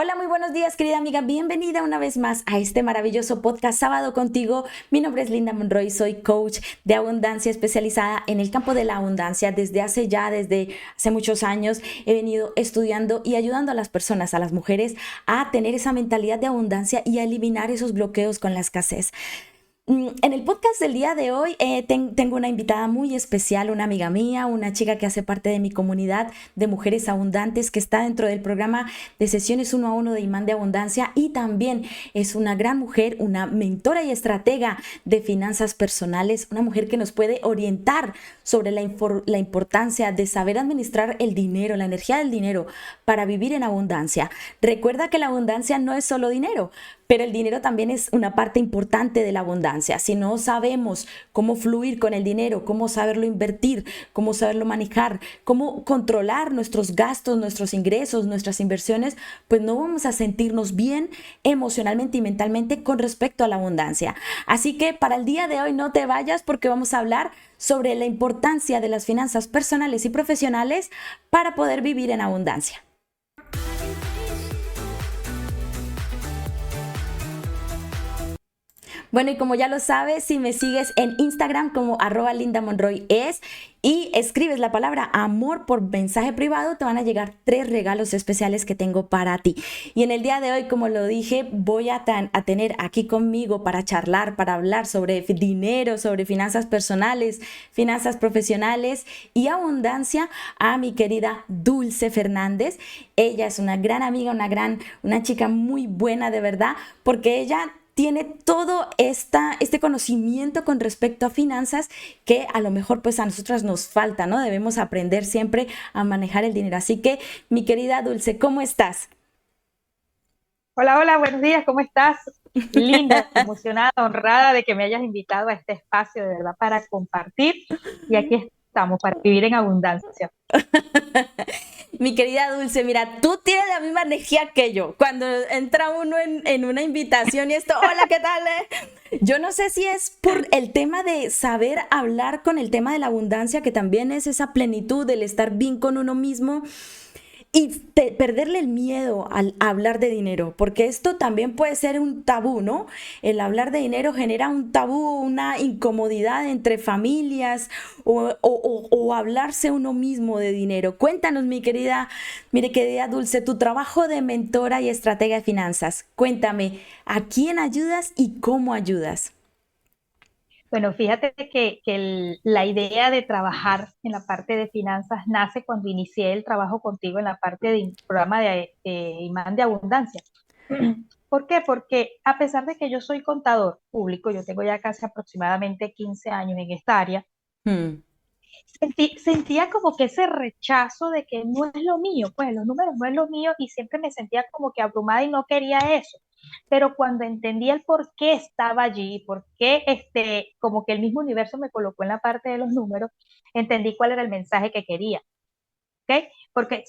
Hola, muy buenos días, querida amiga. Bienvenida una vez más a este maravilloso podcast Sábado Contigo. Mi nombre es Linda Monroy, soy coach de abundancia especializada en el campo de la abundancia. Desde hace muchos años, he venido estudiando y ayudando a las personas, a las mujeres, a tener esa mentalidad de abundancia y a eliminar esos bloqueos con la escasez. En el podcast del día de hoy tengo una invitada muy especial, una amiga mía, una chica que hace parte de mi comunidad de mujeres abundantes que está dentro del programa de sesiones 1 a 1 de Imán de Abundancia y también es una gran mujer, una mentora y estratega de finanzas personales, una mujer que nos puede orientar sobre la importancia de saber administrar el dinero, la energía del dinero para vivir en abundancia. Recuerda que la abundancia no es solo dinero, pero el dinero también es una parte importante de la abundancia. Si no sabemos cómo fluir con el dinero, cómo saberlo invertir, cómo saberlo manejar, cómo controlar nuestros gastos, nuestros ingresos, nuestras inversiones, pues no vamos a sentirnos bien emocionalmente y mentalmente con respecto a la abundancia. Así que para el día de hoy no te vayas porque vamos a hablar sobre la importancia de las finanzas personales y profesionales para poder vivir en abundancia. Bueno, y como ya lo sabes, si me sigues en Instagram como @lindamonroyes y escribes la palabra amor por mensaje privado, te van a llegar 3 regalos especiales que tengo para ti. Y en el día de hoy, como lo dije, voy a tener aquí conmigo para charlar, para hablar sobre dinero, sobre finanzas personales, finanzas profesionales y abundancia a mi querida Dulce Fernández. Ella es una gran amiga, una chica muy buena de verdad, porque ella tiene todo este conocimiento con respecto a finanzas que a lo mejor pues a nosotras nos falta, ¿no? Debemos aprender siempre a manejar el dinero. Así que, mi querida Dulce, ¿cómo estás? Hola, hola, buenos días, ¿cómo estás? Linda, emocionada, honrada de que me hayas invitado a este espacio de verdad para compartir y aquí estamos para vivir en abundancia. Mi querida Dulce, mira, tú tienes la misma energía que yo. Cuando entra uno en una invitación y esto, hola, ¿qué tal? Yo no sé si es por el tema de saber hablar con el tema de la abundancia, que también es esa plenitud del estar bien con uno mismo y perderle el miedo al hablar de dinero, porque esto también puede ser un tabú, ¿no? El hablar de dinero genera un tabú, una incomodidad entre familias o hablarse uno mismo de dinero. Cuéntanos, mire, querida Dulce, tu trabajo de mentora y estratega de finanzas. Cuéntame, ¿a quién ayudas y cómo ayudas? Bueno, fíjate que la idea de trabajar en la parte de finanzas nace cuando inicié el trabajo contigo en la parte del programa de Imán de Abundancia. ¿Por qué? Porque a pesar de que yo soy contador público, yo tengo ya casi aproximadamente 15 años en esta área, Hmm. sentía como que ese rechazo de que no es lo mío, pues los números no es lo mío y siempre me sentía como que abrumada y no quería eso. Pero cuando entendí el por qué estaba allí, por qué como que el mismo universo me colocó en la parte de los números, entendí cuál era el mensaje que quería. ¿Ok? Porque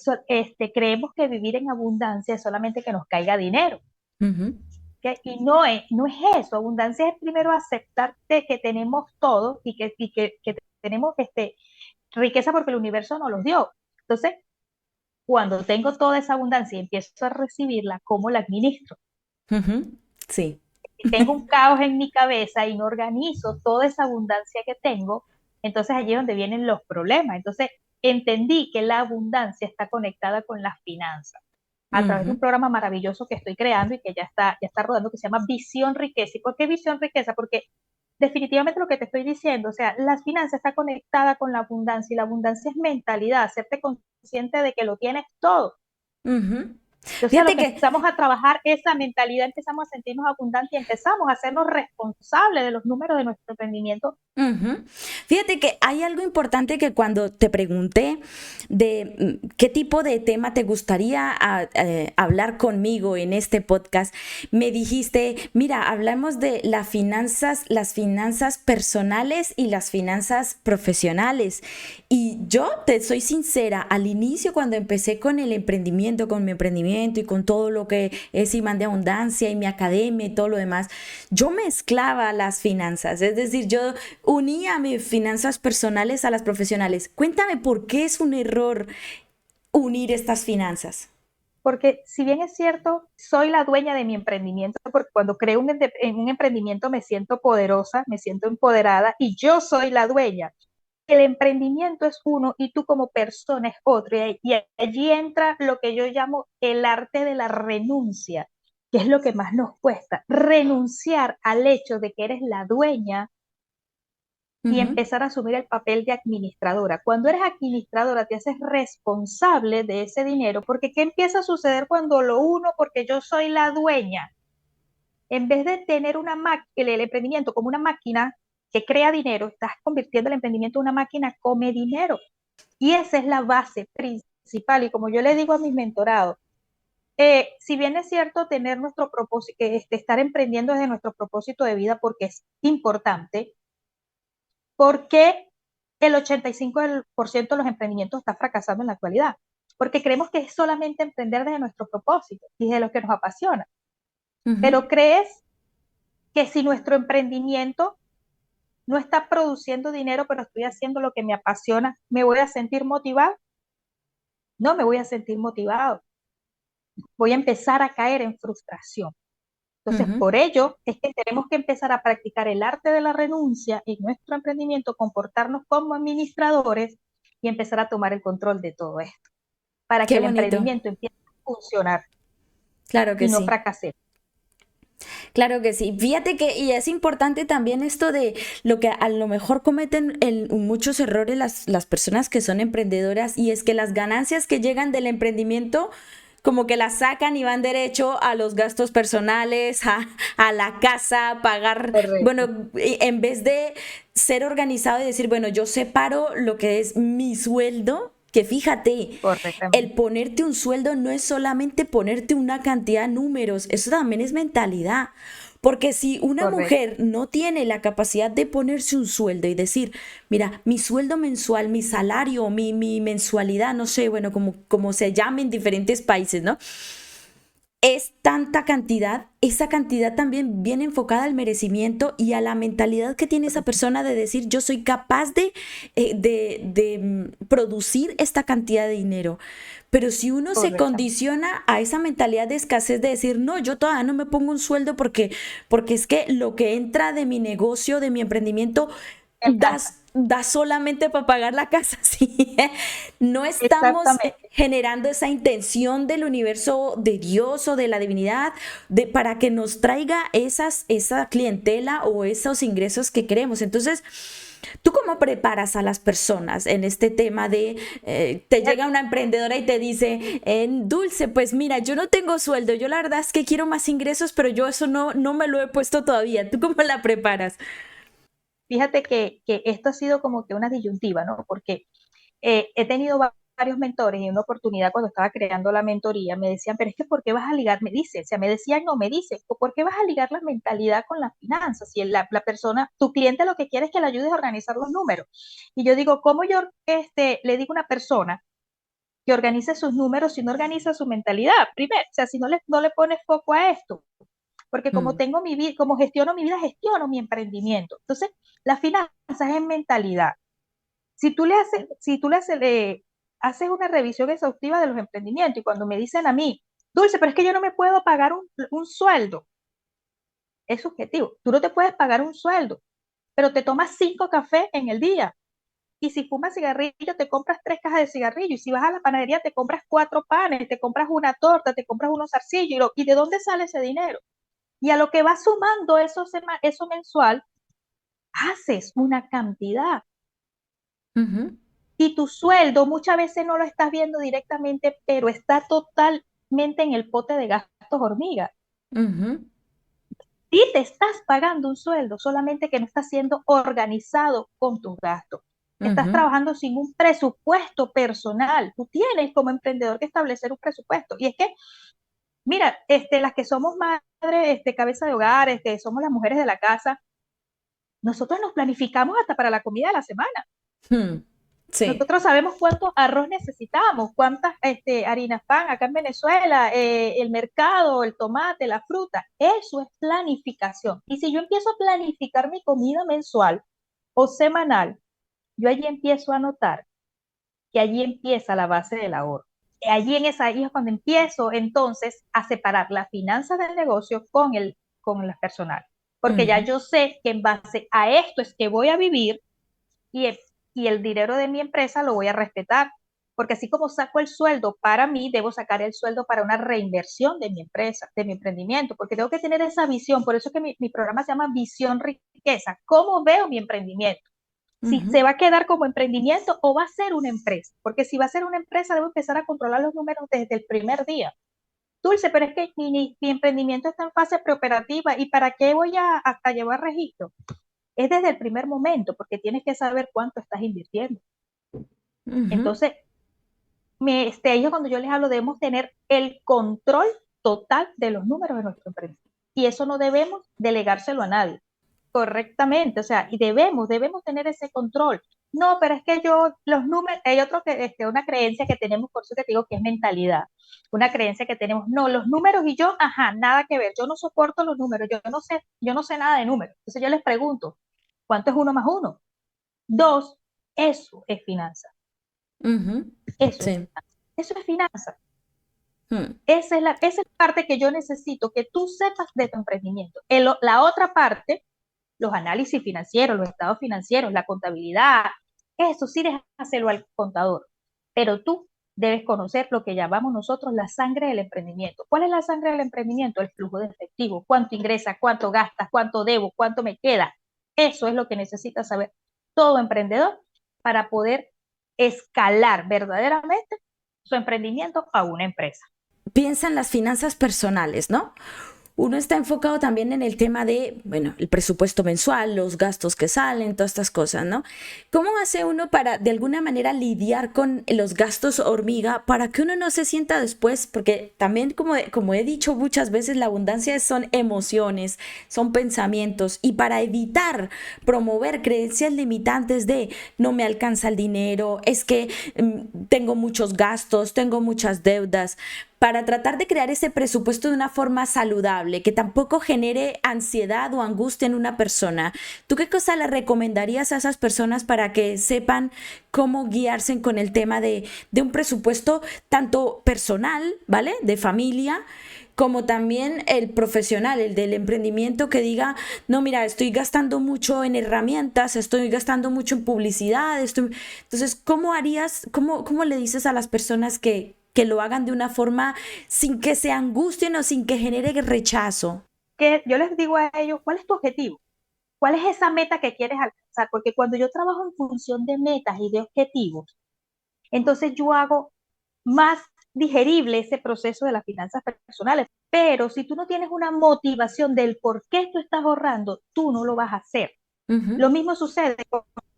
creemos que vivir en abundancia es solamente que nos caiga dinero. Ujú. ¿Ok? Y no es eso. Abundancia es primero aceptar que tenemos todo que tenemos riqueza porque el universo nos los dio. Entonces, cuando tengo toda esa abundancia y empiezo a recibirla, ¿cómo la administro? Ujú. Sí. Si tengo un caos en mi cabeza y no organizo toda esa abundancia que tengo, entonces allí es donde vienen los problemas. Entonces, entendí que la abundancia está conectada con las finanzas a través de un Ujú. programa maravilloso que estoy creando y que ya está rodando, que se llama Visión Riqueza. ¿Y por qué Visión Riqueza? Porque definitivamente lo que te estoy diciendo, o sea, las finanzas está conectada con la abundancia y la abundancia es mentalidad, hacerte consciente de que lo tienes todo. Ujú. Entonces, a lo Fíjate que que empezamos a trabajar esa mentalidad, empezamos a sentirnos abundantes y empezamos a hacernos responsables de los números de nuestro emprendimiento. Ujú. Fíjate que hay algo importante que cuando te pregunté de qué tipo de tema te gustaría hablar conmigo en este podcast, me dijiste, mira, hablamos de las finanzas personales y las finanzas profesionales. Y yo te soy sincera, al inicio cuando empecé con el emprendimiento, con mi emprendimiento y con todo lo que es Imán de Abundancia y mi academia y todo lo demás, yo mezclaba las finanzas, es decir, yo unía mis finanzas personales a las profesionales. Cuéntame por qué es un error unir estas finanzas. Porque si bien es cierto, soy la dueña de mi emprendimiento, porque cuando creo en un emprendimiento me siento poderosa, me siento empoderada y yo soy la dueña. El emprendimiento es uno y tú como persona es otro. Y allí entra lo que yo llamo el arte de la renuncia, que es lo que más nos cuesta. Renunciar al hecho de que eres la dueña y Ujú. empezar a asumir el papel de administradora. Cuando eres administradora te haces responsable de ese dinero, porque ¿qué empieza a suceder cuando lo uno? Porque yo soy la dueña. En vez de tener el emprendimiento como una máquina que crea dinero, estás convirtiendo el emprendimiento en una máquina come dinero. Y esa es la base principal. Y como yo le digo a mis mentorados, si bien es cierto tener nuestro propósito, estar emprendiendo desde nuestro propósito de vida porque es importante, porque el 85% de los emprendimientos está fracasando en la actualidad, porque creemos que es solamente emprender desde nuestro propósito y de lo que nos apasiona. Ujú. Pero crees que si nuestro emprendimiento no está produciendo dinero, pero estoy haciendo lo que me apasiona, ¿me voy a sentir motivado? No me voy a sentir motivado. Voy a empezar a caer en frustración. Entonces, Ujú. por ello es que tenemos que empezar a practicar el arte de la renuncia en nuestro emprendimiento, comportarnos como administradores y empezar a tomar el control de todo esto, para que Qué el bonito. emprendimiento empiece a funcionar Claro que y no sí. fracase. Claro que sí. Fíjate que, y es importante también esto de lo que a lo mejor cometen muchos errores las personas que son emprendedoras, y es que las ganancias que llegan del emprendimiento como que las sacan y van derecho a los gastos personales, a la casa, pagar, Correcto, bueno, en vez de ser organizado y decir, bueno, yo separo lo que es mi sueldo, que fíjate, el correctamente. ponerte un sueldo no es solamente ponerte una cantidad de números, eso también es mentalidad. Porque si una Correcto. mujer no tiene la capacidad de ponerse un sueldo y decir, mira, mi sueldo mensual, mi salario, mi mensualidad, no sé, bueno, como se llame en diferentes países, ¿no? Es tanta cantidad, esa cantidad también viene enfocada al merecimiento y a la mentalidad que tiene esa persona de decir yo soy capaz de producir esta cantidad de dinero. Pero si uno se Correctamente. condiciona a esa mentalidad de escasez de decir no, yo todavía no me pongo un sueldo porque es que lo que entra de mi negocio, de mi emprendimiento, Me alcanza. da solamente para pagar la casa, ¿sí? No estamos Exactamente. generando esa intención del universo de Dios o de la divinidad para que nos traiga esa clientela o esos ingresos que queremos. Entonces, ¿tú cómo preparas a las personas en este tema de, te llega una emprendedora y te dice, Dulce, pues mira, yo no tengo sueldo, yo la verdad es que quiero más ingresos, pero yo eso no me lo he puesto todavía. ¿Tú cómo la preparas? Fíjate que esto ha sido como que una disyuntiva, ¿no? Porque he tenido varios mentores y en una oportunidad cuando estaba creando la mentoría me decían, pero es que ¿por qué vas a ligar? Me dice, o sea, me decían, no, me dice, ¿por qué vas a ligar la mentalidad con las finanzas? Si la persona, tu cliente lo que quiere es que le ayudes a organizar los números. Y yo digo, ¿cómo yo le digo a una persona que organice sus números si no organiza su mentalidad? Primero, o sea, si no le pones foco a esto, porque como Mm. tengo mi vida, como gestiono mi vida, gestiono mi emprendimiento. Entonces, las finanzas es mentalidad. Si tú le haces una revisión exhaustiva de los emprendimientos y cuando me dicen a mí, Dulce, pero es que yo no me puedo pagar un sueldo, es subjetivo. Tú no te puedes pagar un sueldo, pero te tomas 5 cafés en el día. Y si fumas cigarrillo, te compras 3 cajas de cigarrillo. Y si vas a la panadería, te compras 4 panes, te compras una torta, te compras unos zarcillos. ¿Y de dónde sale ese dinero? Y a lo que vas sumando eso mensual, haces una cantidad. Ujú. Y tu sueldo muchas veces no lo estás viendo directamente, pero está totalmente en el pote de gastos hormiga. Ujú. Sí te estás pagando un sueldo, solamente que no estás siendo organizado con tus gastos. Estás Ujú. trabajando sin un presupuesto personal. Tú tienes como emprendedor que establecer un presupuesto. Y es que, mira, las que somos madres, cabeza de hogar, somos las mujeres de la casa, nosotros nos planificamos hasta para la comida de la semana. Mm. Sí. Nosotros sabemos cuánto arroz necesitamos, cuántas harinas pan acá en Venezuela, el mercado, el tomate, la fruta. Eso es planificación. Y si yo empiezo a planificar mi comida mensual o semanal, yo allí empiezo a notar que allí empieza la base del ahorro. allí ahí es cuando empiezo entonces a separar las finanzas del negocio con las personales, porque ya Ujú, yo sé que en base a esto es que voy a vivir y el dinero de mi empresa lo voy a respetar, porque así como saco el sueldo para mí, debo sacar el sueldo para una reinversión de mi empresa, de mi emprendimiento, porque tengo que tener esa visión. Por eso es que mi programa se llama Visión Riqueza. ¿Cómo veo mi emprendimiento? Si ujú, se va a quedar como emprendimiento o va a ser una empresa, porque si va a ser una empresa, debo empezar a controlar los números desde el primer día. Dulce, pero es que mi emprendimiento está en fase preoperativa y ¿para qué voy a llevar registro? Es desde el primer momento, porque tienes que saber cuánto estás invirtiendo. ujú. Entonces, ellos cuando yo les hablo, debemos tener el control total de los números de nuestro emprendimiento. Y eso no debemos delegárselo a nadie. Correctamente, o sea, y debemos tener ese control. No, pero es que los números, hay otro que, una creencia que tenemos, por eso te digo que es mentalidad, una creencia que tenemos, no, los números y yo, ajá, nada que ver, yo no soporto los números, yo no sé nada de números. Entonces yo les pregunto, ¿cuánto es uno más uno? Dos, eso es finanza, Ujú. eso es Sí. finanza, eso es finanza. Mm. Esa es la parte que yo necesito que tú sepas de tu emprendimiento. La otra parte, los análisis financieros, los estados financieros, la contabilidad, eso sí déjaselo al contador. Pero tú debes conocer lo que llamamos nosotros la sangre del emprendimiento. ¿Cuál es la sangre del emprendimiento? El flujo de efectivo, cuánto ingresa, cuánto gastas, cuánto debo, cuánto me queda. Eso es lo que necesita saber todo emprendedor para poder escalar verdaderamente su emprendimiento a una empresa. Piensa en las finanzas personales, ¿no? Uno está enfocado también en el tema de, bueno, el presupuesto mensual, los gastos que salen, todas estas cosas, ¿no? ¿Cómo hace uno para, de alguna manera, lidiar con los gastos hormiga para que uno no se sienta después? Porque también, como he dicho muchas veces, la abundancia son emociones, son pensamientos, y para evitar promover creencias limitantes de no me alcanza el dinero, es que tengo muchos gastos, tengo muchas deudas, para tratar de crear ese presupuesto de una forma saludable, que tampoco genere ansiedad o angustia en una persona. ¿Tú qué cosa le recomendarías a esas personas para que sepan cómo guiarse con el tema de un presupuesto tanto personal, ¿vale? De familia, como también el profesional, el del emprendimiento, que diga, no, mira, estoy gastando mucho en herramientas, estoy gastando mucho en publicidad, entonces, ¿cómo harías, cómo le dices a las personas que lo hagan de una forma sin que se angustien o sin que genere rechazo? Que yo les digo a ellos, ¿cuál es tu objetivo? ¿Cuál es esa meta que quieres alcanzar? Porque cuando yo trabajo en función de metas y de objetivos, entonces yo hago más digerible ese proceso de las finanzas personales. Pero si tú no tienes una motivación del por qué tú estás ahorrando, tú no lo vas a hacer. Ujú, Lo mismo sucede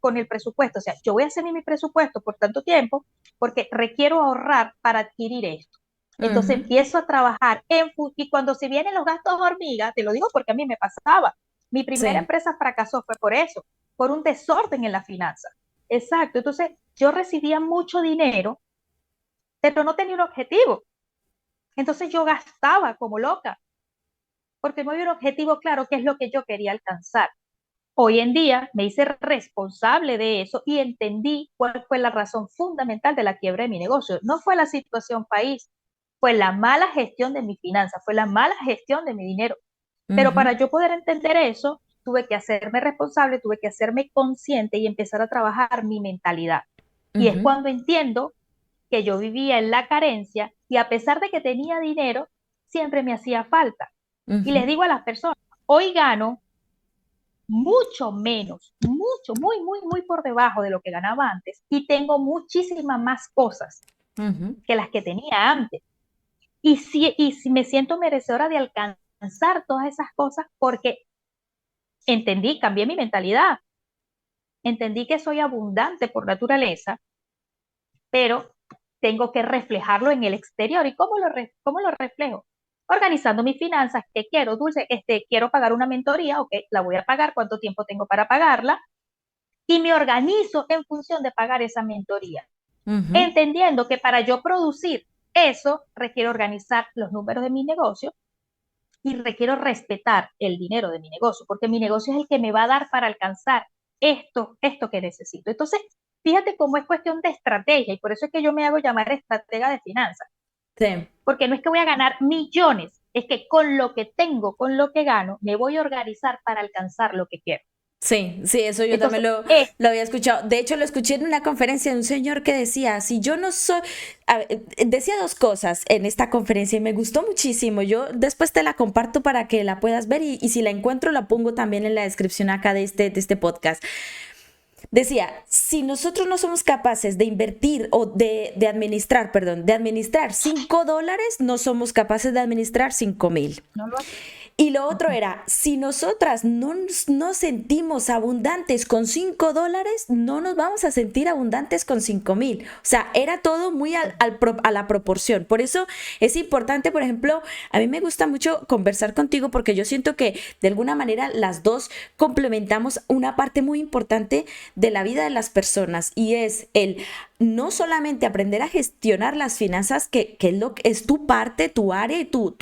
con el presupuesto. O sea, yo voy a hacer mi presupuesto por tanto tiempo porque requiero ahorrar para adquirir esto. Entonces ujú, empiezo a trabajar y cuando se vienen los gastos hormiga, te lo digo porque a mí me pasaba. Mi primera sí. empresa fracasó fue por eso, por un desorden en la finanza. Exacto. Entonces yo recibía mucho dinero, pero no tenía un objetivo. Entonces yo gastaba como loca porque no había un objetivo claro, qué es lo que yo quería alcanzar. Hoy en día me hice responsable de eso y entendí cuál fue la razón fundamental de la quiebra de mi negocio. No fue la situación país, fue la mala gestión de mi finanza, fue la mala gestión de mi dinero. Pero para Ujú, yo poder entender eso, tuve que hacerme responsable, tuve que hacerme consciente y empezar a trabajar mi mentalidad. Y es ujú, cuando entiendo que yo vivía en la carencia y a pesar de que tenía dinero, siempre me hacía falta. Y les ujú, digo a las personas, hoy gano mucho menos, mucho, muy, muy, muy por debajo de lo que ganaba antes y tengo muchísimas más cosas ujú, que las que tenía antes. Y si me siento merecedora de alcanzar todas esas cosas porque entendí, cambié mi mentalidad, entendí que soy abundante por naturaleza, pero tengo que reflejarlo en el exterior. ¿Y cómo lo reflejo? Organizando mis finanzas, ¿qué quiero? Dulce, quiero pagar una mentoría, ok, la voy a pagar, ¿cuánto tiempo tengo para pagarla? Y me organizo en función de pagar esa mentoría, ujú, entendiendo que para yo producir eso requiero organizar los números de mi negocio y requiero respetar el dinero de mi negocio, porque mi negocio es el que me va a dar para alcanzar esto que necesito. Entonces, fíjate cómo es cuestión de estrategia y por eso es que yo me hago llamar estratega de finanzas, Sí. porque no es que voy a ganar millones, es que con lo que tengo, con lo que gano, me voy a organizar para alcanzar lo que quiero. Sí, sí, eso yo también Entonces, es lo había escuchado. De hecho, lo escuché en una conferencia de un señor que decía, si yo no soy, decía dos cosas en esta conferencia y me gustó muchísimo. Yo después te la comparto para que la puedas ver y si la encuentro la pongo también en la descripción acá de este podcast. Decía, si nosotros no somos capaces de invertir o de administrar, perdón, de administrar $5, no somos capaces de administrar 5,000. no lo hace. Y lo otro era, si nosotras no nos sentimos abundantes con $5, no nos vamos a sentir abundantes con 5,000. O sea, era todo muy a la proporción. Por eso es importante, por ejemplo, a mí me gusta mucho conversar contigo porque yo siento que de alguna manera las dos complementamos una parte muy importante de la vida de las personas y es el no solamente aprender a gestionar las finanzas, que es, es tu parte, tu área y tu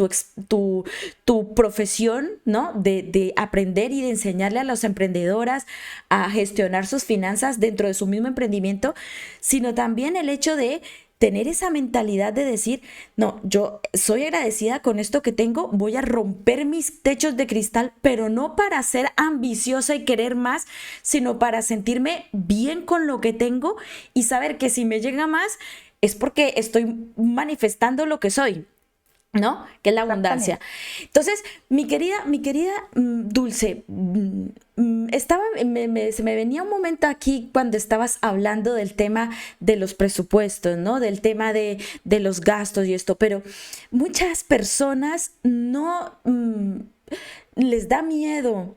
profesión, ¿no? De aprender y de enseñarle a las emprendedoras a gestionar sus finanzas dentro de su mismo emprendimiento, sino también el hecho de tener esa mentalidad de decir, no, yo soy agradecida con esto que tengo, voy a romper mis techos de cristal, pero no para ser ambiciosa y querer más, sino para sentirme bien con lo que tengo y saber que si me llega más es porque estoy manifestando lo que soy. ¿No? Que es la abundancia. Exactamente. Entonces, mi querida Dulce, estaba, se me venía un momento aquí cuando estabas hablando del tema de los presupuestos, ¿no? Del tema de los gastos y esto, pero muchas personas no les da miedo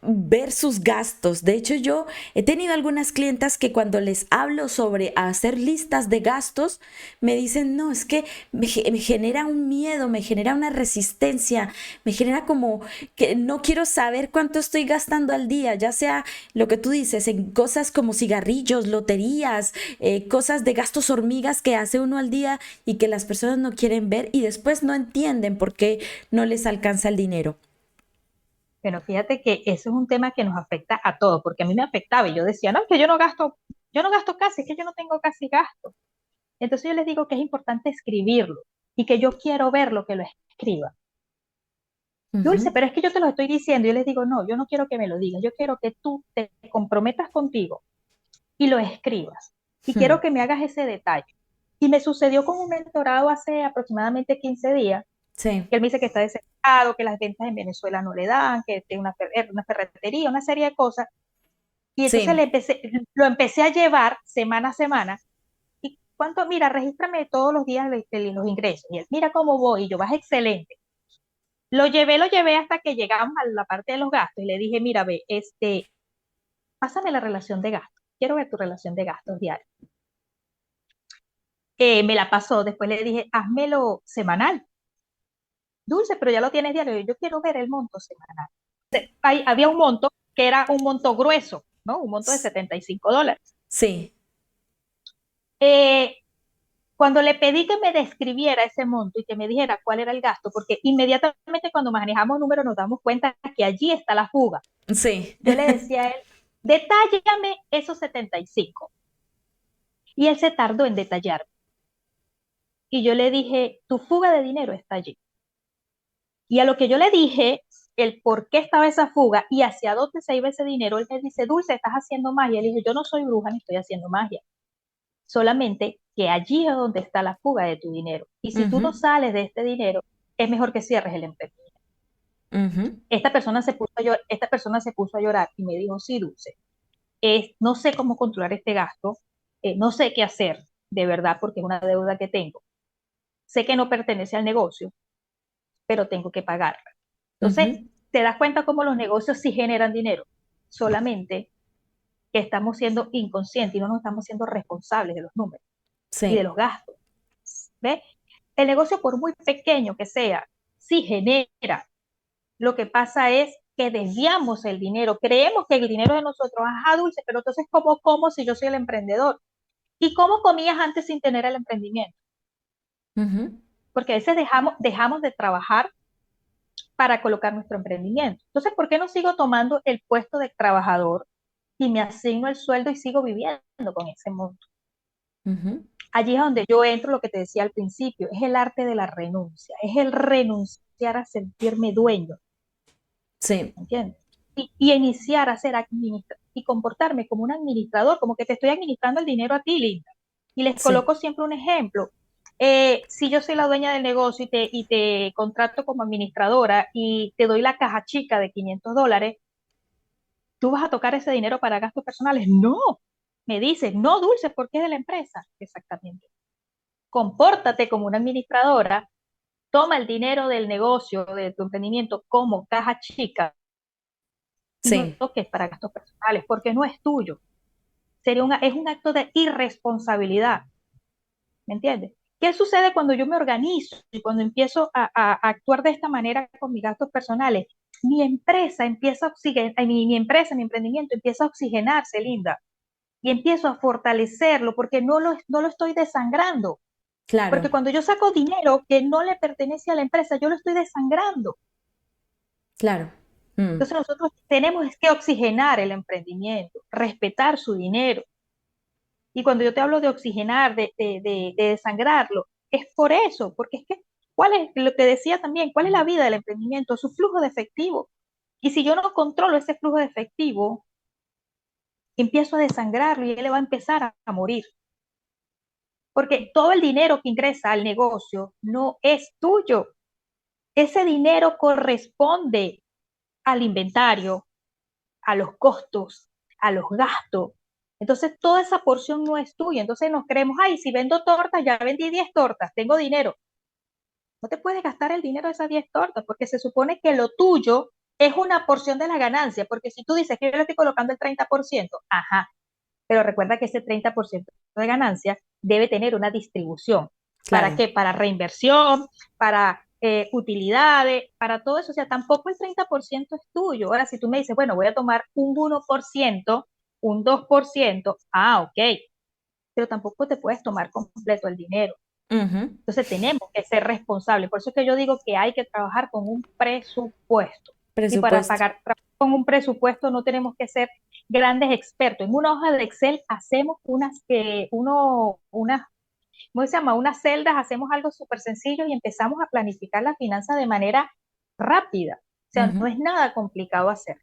ver sus gastos. De hecho, yo he tenido algunas clientas que cuando les hablo sobre hacer listas de gastos, me dicen, no, es que me genera un miedo, me genera una resistencia, me genera como que no quiero saber cuánto estoy gastando al día, ya sea lo que tú dices, en cosas como cigarrillos, loterías, cosas de gastos hormigas que hace uno al día y que las personas no quieren ver y después no entienden por qué no les alcanza el dinero. Pero fíjate que eso es un tema que nos afecta a todos, porque a mí me afectaba y yo decía, no, es que yo no gasto casi, es que yo no tengo casi gasto. Entonces yo les digo que es importante escribirlo y que yo quiero ver lo que lo escriba. Dulce, Ujú, pero es que yo te lo estoy diciendo. Yo les digo, no, yo no quiero que me lo digas, yo quiero que tú te comprometas contigo y lo escribas. Y ujú. quiero que me hagas ese detalle. Y me sucedió con un mentorado hace aproximadamente 15 días, Sí, que él me dice que está desesperado, que las ventas en Venezuela no le dan, que tiene una ferretería, una serie de cosas. Y entonces sí. lo empecé a llevar semana a semana. ¿Y cuánto? Mira, regístrame todos los días de los ingresos. Y él, mira cómo voy. Y yo, vas excelente. Lo llevé hasta que llegamos a la parte de los gastos y le dije, mira, ve, pásame la relación de gastos. Quiero ver tu relación de gastos diaria. Me la pasó, después le dije, házmelo semanal. Dulce, pero ya lo tienes diario. Yo quiero ver el monto semanal. Había un monto que era un monto grueso, ¿no? Un monto de S- $75. Sí. Eh, Cuando le pedí que me describiera ese monto y que me dijera cuál era el gasto, porque inmediatamente cuando manejamos números nos damos cuenta que allí está la fuga. Sí. Yo le decía a él, detállame esos 75. Y él se tardó en detallar. Y yo le dije, tu fuga de dinero está allí. Y a lo que yo le dije, el por qué estaba esa fuga y hacia dónde se iba ese dinero, él me dice, Dulce, estás haciendo magia. Le dije, yo no soy bruja ni estoy haciendo magia. Solamente que allí es donde está la fuga de tu dinero. Y si tú no Ujú, sales de este dinero, es mejor que cierres el emprendimiento. ujú. Esta persona se puso a llorar y me dijo, sí, Dulce, no sé cómo controlar este gasto, no sé qué hacer, de verdad, porque es una deuda que tengo. Sé que no pertenece al negocio, pero tengo que pagarla. Entonces, Ujú. te das cuenta cómo los negocios sí generan dinero, solamente que estamos siendo inconscientes y no nos estamos siendo responsables de los números y de Sí. los gastos. ¿Ves? El negocio, por muy pequeño que sea, sí genera. Lo que pasa es que desviamos el dinero, creemos que el dinero es de nosotros, ajá, Dulce, pero entonces, ¿cómo como si yo soy el emprendedor? ¿Y cómo comías antes sin tener el emprendimiento? Ujú. Porque a veces dejamos de trabajar para colocar nuestro emprendimiento. Entonces, ¿por qué no sigo tomando el puesto de trabajador? y me asigno el sueldo y sigo viviendo con ese monto. Ujú. Allí es donde yo entro, lo que te decía al principio, es el arte de la renuncia, es el renunciar a sentirme dueño, Sí, ¿entiendes? Y iniciar a ser y comportarme como un administrador, como que te estoy administrando el dinero a ti, Linda. Y les sí, coloco siempre un ejemplo. Si yo soy la dueña del negocio y te contrato como administradora y te doy la caja chica de $500, ¿tú vas a tocar ese dinero para gastos personales? No. Me dices, no, Dulce, porque es de la empresa. Exactamente. Compórtate como una administradora, toma el dinero del negocio, de tu emprendimiento como caja chica y no sí, toques para gastos personales porque no es tuyo. Es un acto de irresponsabilidad, ¿me entiendes? ¿Qué sucede cuando yo me organizo y cuando empiezo a actuar de esta manera con mis gastos personales? Mi empresa empieza a oxigenar, mi emprendimiento empieza a oxigenarse, Linda, y empiezo a fortalecerlo porque no lo estoy desangrando. Porque claro, cuando yo saco dinero que no le pertenece a la empresa, yo lo estoy desangrando. claro. Mm. Entonces nosotros tenemos que oxigenar el emprendimiento, respetar su dinero. Y cuando yo te hablo de oxigenar, de desangrarlo, es por eso, porque es que, ¿cuál es lo que decía también? ¿Cuál es la vida del emprendimiento? Su flujo de efectivo. Y si yo no controlo ese flujo de efectivo, empiezo a desangrarlo y él va a empezar a morir. Porque todo el dinero que ingresa al negocio no es tuyo. Ese dinero corresponde al inventario, a los costos, a los gastos. Entonces, toda esa porción no es tuya. Entonces nos creemos, ay, si vendo tortas, ya vendí 10 tortas, tengo dinero. No te puedes gastar el dinero de esas 10 tortas, porque se supone que lo tuyo es una porción de la ganancia, porque si tú dices que yo le estoy colocando el 30%, ajá, pero recuerda que ese 30% de ganancia debe tener una distribución. ¿Para Claro. qué? Para reinversión, para utilidades, para todo eso. O sea, tampoco el 30% es tuyo. Ahora, si tú me dices, bueno, voy a tomar un 1%, un 2%, ok, pero tampoco te puedes tomar completo el dinero. Ujú. Entonces tenemos que ser responsables. Por eso es que yo digo que hay que trabajar con un presupuesto. Y para Presupuesto. pagar con un presupuesto no tenemos que ser grandes expertos. En una hoja de Excel hacemos ¿cómo se llama? Unas celdas, hacemos algo súper sencillo y empezamos a planificar la finanza de manera rápida. O sea, no Ujú. es nada complicado hacer,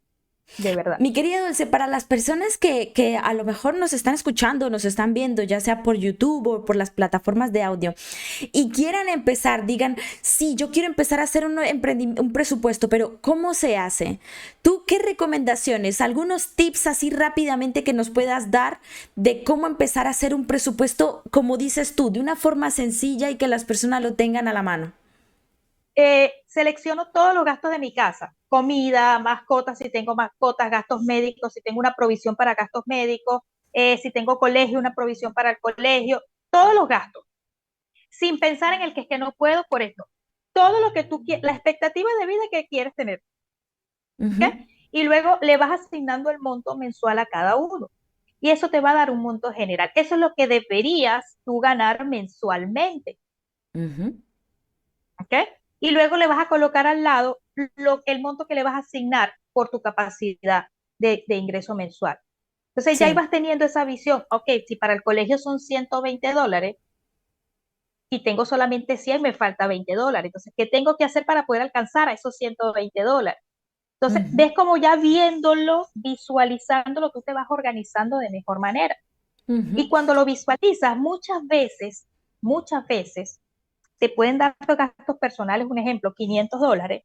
de verdad. Mi querida Dulce, para las personas que a lo mejor nos están escuchando, nos están viendo, ya sea por YouTube o por las plataformas de audio, y quieran empezar, digan, sí, yo quiero empezar a hacer un presupuesto, pero ¿cómo se hace? ¿Tú qué recomendaciones, algunos tips así rápidamente que nos puedas dar de cómo empezar a hacer un presupuesto, como dices tú, de una forma sencilla y que las personas lo tengan a la mano? Selecciono todos los gastos de mi casa, comida, mascotas, si tengo mascotas, gastos médicos, si tengo una provisión para gastos médicos, si tengo colegio, una provisión para el colegio, todos los gastos, sin pensar en el que es que no puedo por esto. Todo lo que tú quieres, la expectativa de vida que quieres tener, ¿ok? Ujú. Y luego le vas asignando el monto mensual a cada uno. Y eso te va a dar un monto general. Eso es lo que deberías tú ganar mensualmente. Ujú. ¿Ok? Y luego le vas a colocar al lado el monto que le vas a asignar por tu capacidad de ingreso mensual. Entonces ya Sí, ibas teniendo esa visión, ok, si para el colegio son $120 y tengo solamente 100, me falta $20. Entonces, ¿qué tengo que hacer para poder alcanzar a esos $120? Entonces, ujú, ves como ya viéndolo, visualizándolo, tú te vas organizando de mejor manera. Y ujú. cuando lo visualizas, muchas veces, te pueden dar gastos personales, un ejemplo, $500,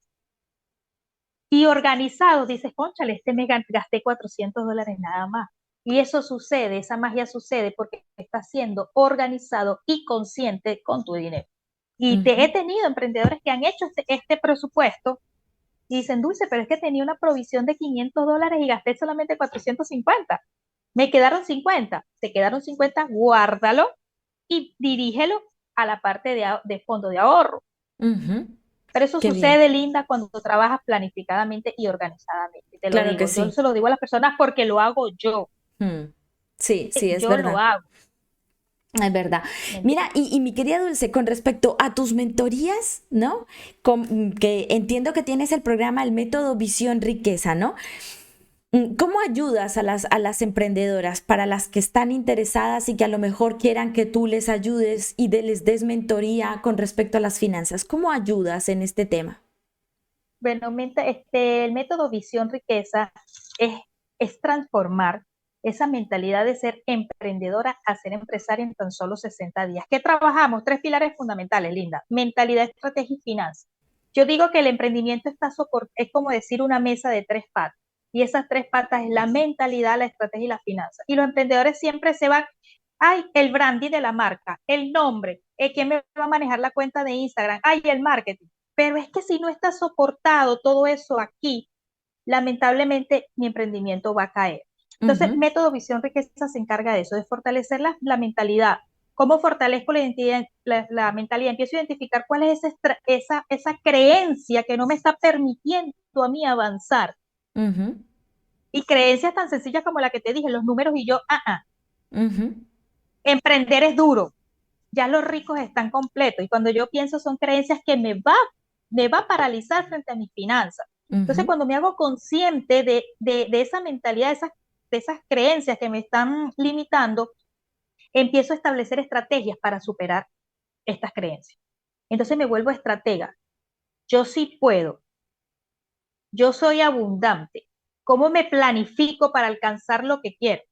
y organizados dices, cónchale, este mes gasté $400 nada más. Y eso sucede, esa magia sucede porque estás siendo organizado y consciente con tu dinero. Y Ujú. he tenido emprendedores que han hecho este presupuesto y dicen, Dulce, pero es que tenía una provisión de $500 y gasté solamente 450. Me quedaron 50. Te quedaron 50, guárdalo y dirígelo a la parte de fondo de ahorro. Ujú. Pero eso Qué bien. sucede, Linda, cuando trabajas planificadamente y organizadamente. Te lo Claro que digo, yo sí. se lo digo a las personas porque lo hago yo. Mm. Sí, sí, es Yo lo verdad. hago, Es verdad. ¿me Mira, entiendes? y mi querida Dulce, con respecto a tus mentorías, ¿no? Que entiendo que tienes el programa El Método Visión Riqueza, ¿no? ¿Cómo ayudas a las emprendedoras para las que están interesadas y que a lo mejor quieran que tú les ayudes y les des mentoría con respecto a las finanzas? ¿Cómo ayudas en este tema? Bueno, el método Visión Riqueza es, es transformar esa mentalidad de ser emprendedora a ser empresaria en tan solo 60 días. ¿Qué trabajamos? Tres pilares fundamentales, Linda. Mentalidad, estrategia y finanzas. Yo digo que el emprendimiento es como decir una mesa de tres patas. Y esas tres patas es la mentalidad, la estrategia y la finanza. Y los emprendedores siempre se van, ay, el branding de la marca, el nombre, quién me va a manejar la cuenta de Instagram, ay, el marketing. Pero es que si no está soportado todo eso aquí, lamentablemente mi emprendimiento va a caer. Entonces, Ujú, Método Visión Riqueza se encarga de eso, de fortalecer la mentalidad. ¿Cómo fortalezco la identidad, la mentalidad? Empiezo a identificar cuál es esa creencia que no me está permitiendo a mí avanzar. ujú, Y creencias tan sencillas como la que te dije, los números y yo, ujú, emprender es duro, ya los ricos están completos. Y cuando yo pienso son creencias que me va a paralizar frente a mis finanzas. Entonces, ujú, cuando me hago consciente de esa mentalidad, de esas creencias que me están limitando, empiezo a establecer estrategias para superar estas creencias. Entonces me vuelvo estratega. Yo sí puedo, yo soy abundante. ¿Cómo me planifico para alcanzar lo que quiero?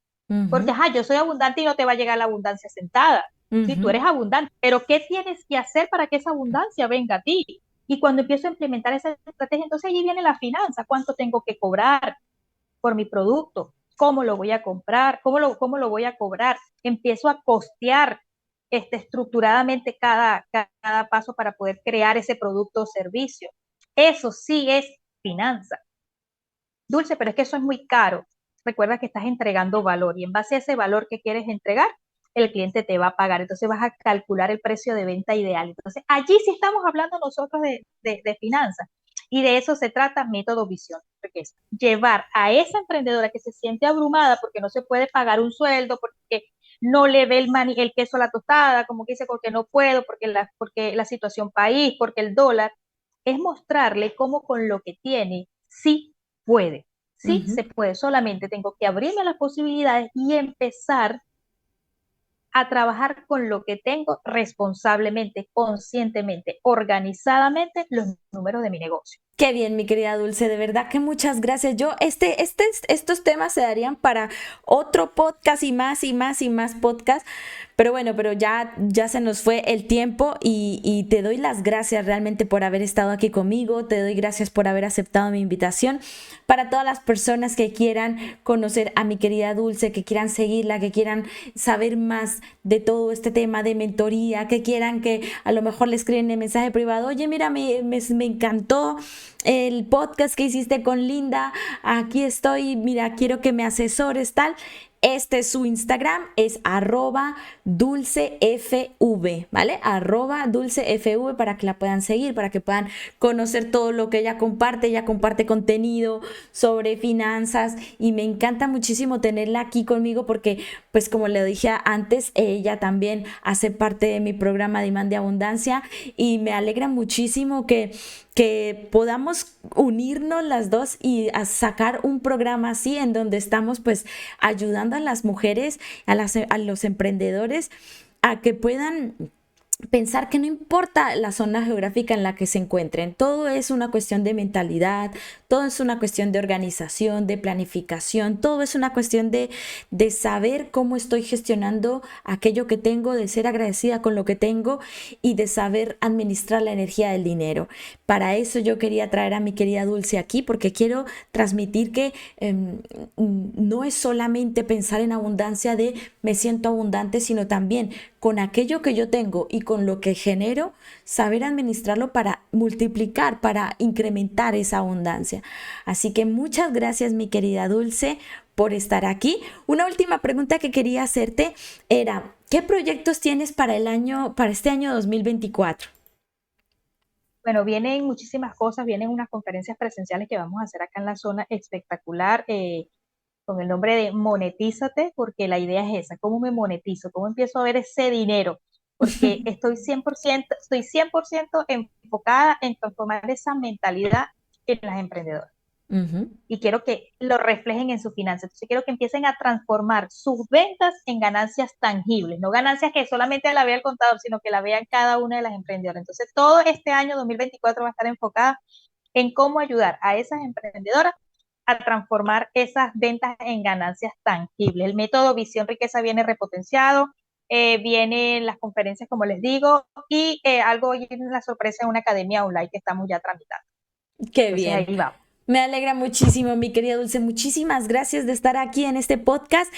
Porque, ujú, yo soy abundante y no te va a llegar la abundancia sentada. Sí, tú ujú. eres abundante, pero ¿qué tienes que hacer para que esa abundancia venga a ti? Y cuando empiezo a implementar esa estrategia, entonces allí viene la finanza. ¿Cuánto tengo que cobrar por mi producto? ¿Cómo lo voy a comprar? Cómo lo voy a cobrar? Empiezo a costear estructuradamente cada paso para poder crear ese producto o servicio. Eso sí es finanza. Dulce, pero es que eso es muy caro. Recuerda que estás entregando valor y en base a ese valor que quieres entregar, el cliente te va a pagar. Entonces vas a calcular el precio de venta ideal. Entonces allí sí estamos hablando nosotros de finanzas y de eso se trata Método Visión, porque es llevar a esa emprendedora que se siente abrumada porque no se puede pagar un sueldo, porque no le ve el queso a la tostada, como que dice, porque no puedo, porque la situación país, porque el dólar, es mostrarle cómo con lo que tiene sí puede, sí Ujú. se puede, solamente tengo que abrirme a las posibilidades y empezar a trabajar con lo que tengo responsablemente, conscientemente, organizadamente los números de mi negocio. Qué bien, mi querida Dulce, de verdad que muchas gracias. Estos temas se darían para otro podcast y más y más y más podcast, pero bueno, pero ya se nos fue el tiempo y te doy las gracias realmente por haber estado aquí conmigo, te doy gracias por haber aceptado mi invitación. Para todas las personas que quieran conocer a mi querida Dulce, que quieran seguirla, que quieran saber más de todo este tema de mentoría, que quieran que a lo mejor le escriben en mensaje privado, oye, mira, me encantó el podcast que hiciste con Linda, aquí estoy, mira, quiero que me asesores, tal. Este es su Instagram, es @dulcefv, ¿vale? @dulcefv para que la puedan seguir, para que puedan conocer todo lo que ella comparte. Ella comparte contenido sobre finanzas y me encanta muchísimo tenerla aquí conmigo porque, pues como le dije antes, ella también hace parte de mi programa de Imán de Abundancia y me alegra muchísimo que podamos unirnos las dos y a sacar un programa así en donde estamos pues ayudando a las mujeres, a los emprendedores a que puedan pensar que no importa la zona geográfica en la que se encuentren, todo es una cuestión de mentalidad, todo es una cuestión de organización, de planificación, todo es una cuestión de saber cómo estoy gestionando aquello que tengo, de ser agradecida con lo que tengo y de saber administrar la energía del dinero. Para eso yo quería traer a mi querida Dulce aquí porque quiero transmitir que no es solamente pensar en abundancia de me siento abundante, sino también con aquello que yo tengo y con lo que genero, saber administrarlo para multiplicar, para incrementar esa abundancia. Así que muchas gracias, mi querida Dulce, por estar aquí. Una última pregunta que quería hacerte era, ¿qué proyectos tienes para para este año 2024? Bueno, vienen muchísimas cosas, vienen unas conferencias presenciales que vamos a hacer acá en la zona espectacular, con el nombre de Monetízate, porque la idea es esa, ¿cómo me monetizo? ¿Cómo empiezo a ver ese dinero? Porque estoy 100% enfocada en transformar esa mentalidad en las emprendedoras. Ujú. y quiero que lo reflejen en sus finanzas. Entonces quiero que empiecen a transformar sus ventas en ganancias tangibles, no ganancias que solamente la vea el contador, sino que la vean cada una de las emprendedoras. Entonces todo este año 2024 va a estar enfocada en cómo ayudar a esas emprendedoras a transformar esas ventas en ganancias tangibles. El método Visión Riqueza viene repotenciado, vienen las conferencias, como les digo, y algo hoy en la sorpresa en una academia online que estamos ya tramitando. Qué Entonces bien. ahí vamos. Me alegra muchísimo, mi querida Dulce. Muchísimas gracias de estar aquí en este podcast.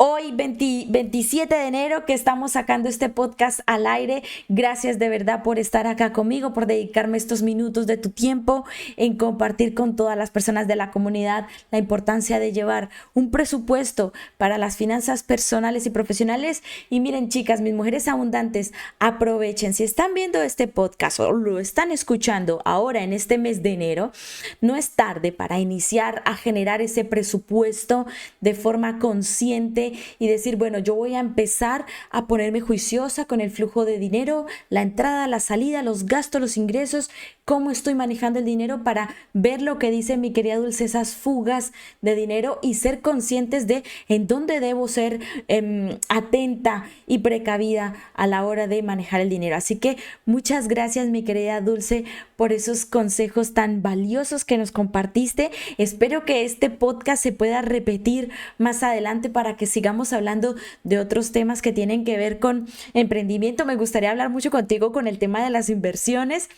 Hoy, 27 de enero, que estamos sacando este podcast al aire. Gracias de verdad por estar acá conmigo, por dedicarme estos minutos de tu tiempo en compartir con todas las personas de la comunidad la importancia de llevar un presupuesto para las finanzas personales y profesionales. Y miren, chicas, mis mujeres abundantes, aprovechen. Si están viendo este podcast o lo están escuchando ahora en este mes de enero, no es tarde para iniciar a generar ese presupuesto de forma consciente y decir, bueno, yo voy a empezar a ponerme juiciosa con el flujo de dinero, la entrada, la salida, los gastos, los ingresos, cómo estoy manejando el dinero para ver lo que dice mi querida Dulce, esas fugas de dinero y ser conscientes de en dónde debo ser atenta y precavida a la hora de manejar el dinero. Así que muchas gracias, mi querida Dulce, por esos consejos tan valiosos que nos compartiste. Espero que este podcast se pueda repetir más adelante para que sigamos hablando de otros temas que tienen que ver con emprendimiento. Me gustaría hablar mucho contigo con el tema de las inversiones,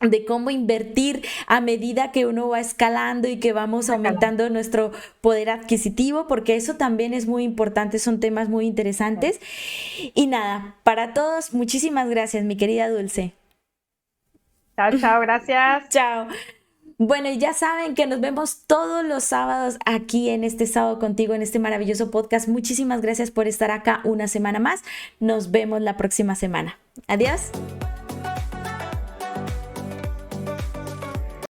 de cómo invertir a medida que uno va escalando y que vamos aumentando nuestro poder adquisitivo, porque eso también es muy importante, son temas muy interesantes. Y nada, para todos, muchísimas gracias, mi querida Dulce. Chao, chao, gracias. Chao. Bueno, y ya saben que nos vemos todos los sábados aquí en este sábado contigo, en este maravilloso podcast. Muchísimas gracias por estar acá una semana más. Nos vemos la próxima semana. Adiós.